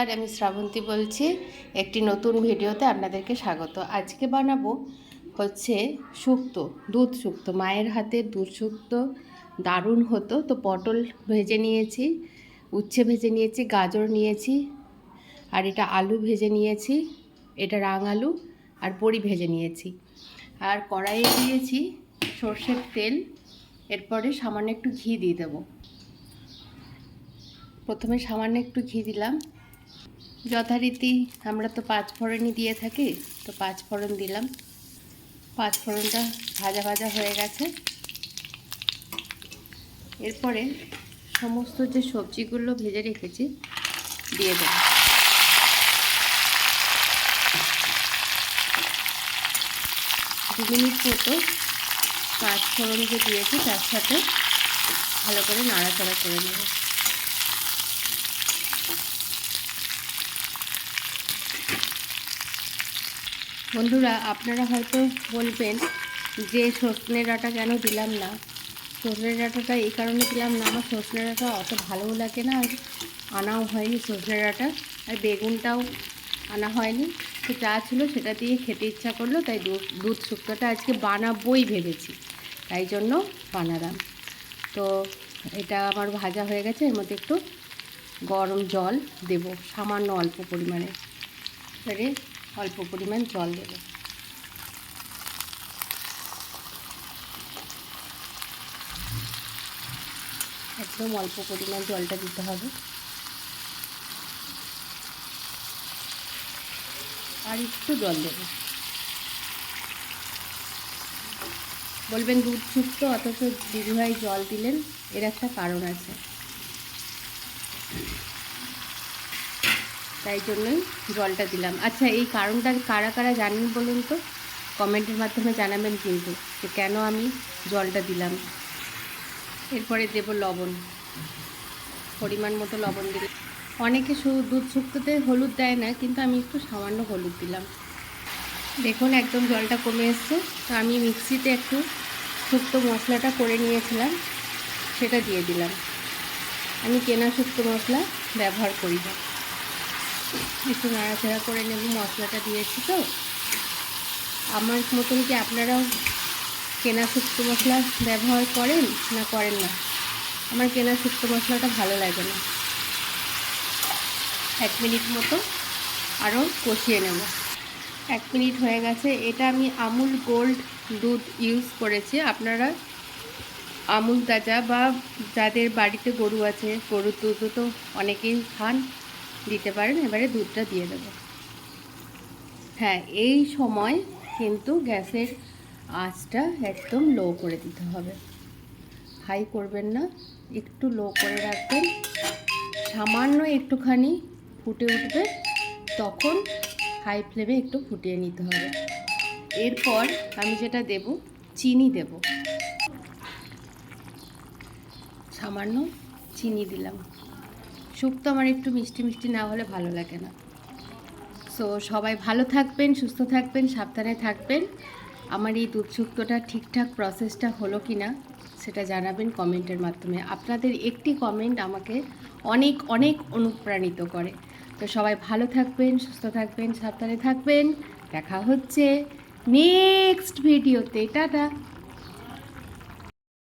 নমস্কার, আমি শ্রাবন্তী বলছি। একটি নতুন ভিডিওতে আপনাদেরকে স্বাগত। আজকে বানাবো হচ্ছে শুক্তো, দুধ শুক্তো। মায়ের হাতের দুধ শুক্তো দারুণ হতো। তো পটল ভেজে নিয়েছি, উচ্ছে ভেজে নিয়েছি, গাজর নিয়েছি, আর এটা আলু ভেজে নিয়েছি, এটা রাঙ আলু, আর বড়ি ভেজে নিয়েছি। আর কড়াইয়ে দিয়েছি সর্ষের তেল, এরপরে সামান্য একটু ঘি দিয়ে দেবো। প্রথমে সামান্য একটু ঘি দিলাম। যথারীতি আমরা তো 5 ফোড়নই দিয়ে থাকি, তো 5 ফোড়ন দিলাম। 5 ফোড়নটা ভাজা ভাজা হয়ে গেছে। এরপরে সমস্ত যে সবজিগুলো ভেজে রেখেছি দিয়ে দেব। দু মিনিট মতো 5 ফোড়ন যে দিয়েছি তার সাথে ভালো করে নাড়াচাড়া করে নেব। বন্ধুরা, আপনারা হয়তো বলবেন যে সজনে ডাঁটা কেন দিলাম না। সজনে ডাঁটাটা এই কারণে দিলাম না, আমার সজনে ডাঁটা অত ভালোও লাগে না, আর আনাও হয়নি সজনে ডাঁটা, আর বেগুনটাও আনা হয়নি। তো যা ছিল সেটা দিয়ে খেতে ইচ্ছা করলো, তাই দুধ শুক্তোটা আজকে বানাবোই ভেবেছি, তাই জন্য বানালাম। তো এটা আমার ভাজা হয়ে গেছে। এর মধ্যে একটু গরম জল দেব, সামান্য অল্প পরিমাণে, এবারে অল্প পরিমাণ জল দেব। একদম অল্প পরিমাণ জলটা দিতে হবে। আর একটু জল দেব। বলবেন দুধ শুক্তো অথচ দিদিভাই জল দিলেন, এর একটা কারণ আছে, তাই জন্যই জলটা দিলাম। আচ্ছা, এই কারণটা কারা কারা জানেন বলুন তো, কমেন্টের মাধ্যমে জানাবেন কিন্তু, যে কেন আমি জলটা দিলাম। এরপরে দেব লবণ, পরিমাণ মতো লবণ দিলাম। অনেকে শুধু দুধ শুক্তোতে হলুদ দেয় না, কিন্তু আমি একটু সামান্য হলুদ দিলাম। দেখুন একদম জলটা কমে এসছে। তো আমি মিক্সিতে একটু শুক্তো মশলাটা করে নিয়েছিলাম, সেটা দিয়ে দিলাম। আমি কেনা শুক্তো মশলা ব্যবহার করি না। একটু নাড়াচাড়া করে নেব। মশলাটা দিয়েছি তো, আমার মতন কি আপনারাও কেনা শুক্তো মশলা ব্যবহার করেন না করেন না? আমার কেনা শুক্তো মশলাটা ভালো লাগে না। 1 মিনিট মতো আরও কষিয়ে নেব। 1 মিনিট হয়ে গেছে। এটা আমি আমুল গোল্ড দুধ ইউজ করেছি। আপনারা আমুল তাজা বা যাদের বাড়িতে গরু আছে, গরুর দুধও তো অনেকেই খান, দিতে পারেন। এবারে দুধটা দিয়ে দেব। হ্যাঁ, এই সময় কিন্তু গ্যাসের আঁচটা একদম লো করে দিতে হবে, হাই করবেন না, একটু লো করে রাখবেন। সামান্য একটুখানি ফুটে উঠবে, তখন হাই ফ্লেমে একটু ফুটিয়ে নিতে হবে। এরপর আমি যেটা দেব, চিনি দেব, সামান্য চিনি দিলাম। শুক্তো আমার একটু মিষ্টি মিষ্টি না হলে ভালো লাগে না। সো সবাই ভালো থাকবেন, সুস্থ থাকবেন, সাবধানে থাকবেন। আমার এই দুধ শুক্তোটা ঠিকঠাক প্রসেসটা হলো কি না সেটা জানাবেন কমেন্টের মাধ্যমে। আপনাদের একটি কমেন্ট আমাকে অনেক অনেক অনুপ্রাণিত করে। তো সবাই ভালো থাকবেন, সুস্থ থাকবেন, সাবধানে থাকবেন। দেখা হচ্ছে নেক্সট ভিডিওতে। টাটা।